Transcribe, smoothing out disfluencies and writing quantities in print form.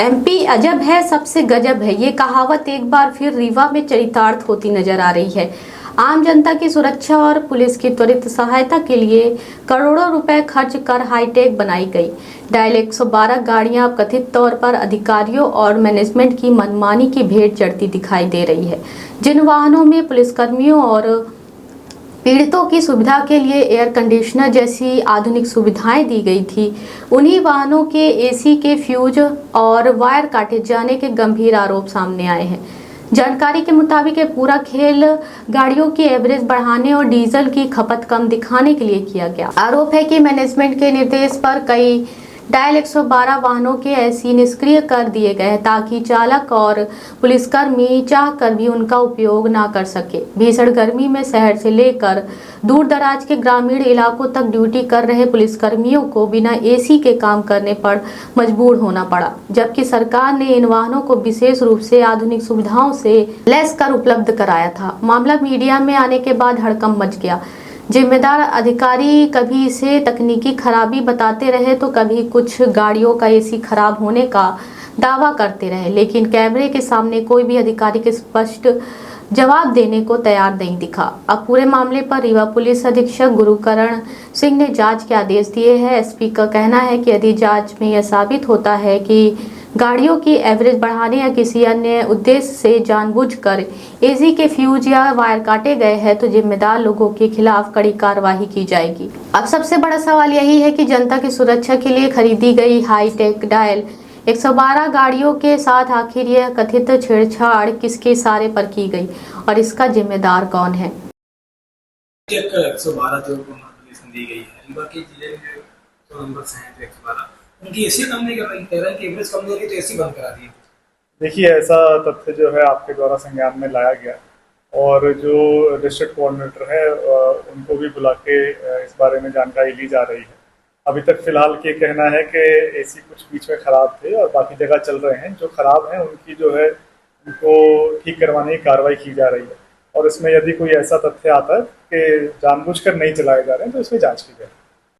MP अजब है सबसे गजब है, ये कहावत एक बार फिर रीवा में चरितार्थ होती नजर आ रही है। आम जनता की सुरक्षा और पुलिस की त्वरित सहायता के लिए करोड़ों रुपए खर्च कर हाईटेक बनाई गई डायल 112 गाड़ियां अब कथित तौर पर अधिकारियों और मैनेजमेंट की मनमानी की भेंट चढ़ती दिखाई दे रही है। जिन वाहनों में पुलिसकर्मियों और पीड़ितों की सुविधा के लिए एयर कंडीशनर जैसी आधुनिक सुविधाएं दी गई थी, उन्हीं वाहनों के एसी के फ्यूज और वायर काटे जाने के गंभीर आरोप सामने आए हैं। जानकारी के मुताबिक ये पूरा खेल गाड़ियों की एवरेज बढ़ाने और डीजल की खपत कम दिखाने के लिए किया गया। आरोप है कि मैनेजमेंट के निर्देश पर कई डायल 112 वाहनों के ऐसी निष्क्रिय कर दिए गए ताकि चालक और पुलिसकर्मी चाह कर भी उनका उपयोग ना कर सके। भीषण गर्मी में शहर से लेकर दूर दराज के ग्रामीण इलाकों तक ड्यूटी कर रहे पुलिसकर्मियों को बिना एसी के काम करने पर मजबूर होना पड़ा, जबकि सरकार ने इन वाहनों को विशेष रूप से आधुनिक सुविधाओं से लैस कर उपलब्ध कराया था। मामला मीडिया में आने के बाद हड़कंप मच गया। जिम्मेदार अधिकारी कभी इसे तकनीकी खराबी बताते रहे तो कभी कुछ गाड़ियों का एसी खराब होने का दावा करते रहे, लेकिन कैमरे के सामने कोई भी अधिकारी के स्पष्ट जवाब देने को तैयार नहीं दिखा। अब पूरे मामले पर रीवा पुलिस अधीक्षक गुरुकरण सिंह ने जांच के आदेश दिए हैं। एसपी का कहना है कि यदि जांच में यह साबित होता है कि गाड़ियों की एवरेज बढ़ाने या किसी अन्य उद्देश्य से जानबूझकर एसी के फ्यूज या वायर काटे गए हैं तो जिम्मेदार लोगों के खिलाफ कड़ी कार्रवाई की जाएगी। अब सबसे बड़ा सवाल यही है कि जनता की सुरक्षा के लिए खरीदी गई हाईटेक डायल 112 गाड़ियों के साथ आखिर यह कथित छेड़छाड़ किसके इशारे पर की गई और इसका जिम्मेदार कौन है। 112 जो नोटिफिकेशन दी गई है, रीवा के जिले में जो नंबर हैं 112 उनकी एसी कम नहीं कर रही, कह रहे हैं कि एवरेज कम नहीं हो रही तो एसी बंद करा दी। देखिए, ऐसा तथ्य जो है आपके द्वारा संज्ञान में लाया गया और जो डिस्ट्रिक्ट कोऑर्डिनेटर है उनको भी बुला के इस बारे में जानकारी ली जा रही है। अभी तक फिलहाल ये कहना है कि एसी कुछ बीच में खराब थे और बाकी जगह चल रहे हैं। जो खराब हैं उनकी जो है उनको ठीक करवाने की कार्रवाई की जा रही है और इसमें यदि कोई ऐसा तथ्य आता है कि जानबूझकर नहीं चलाए जा रहे हैं तो इसमें जांच की जाए।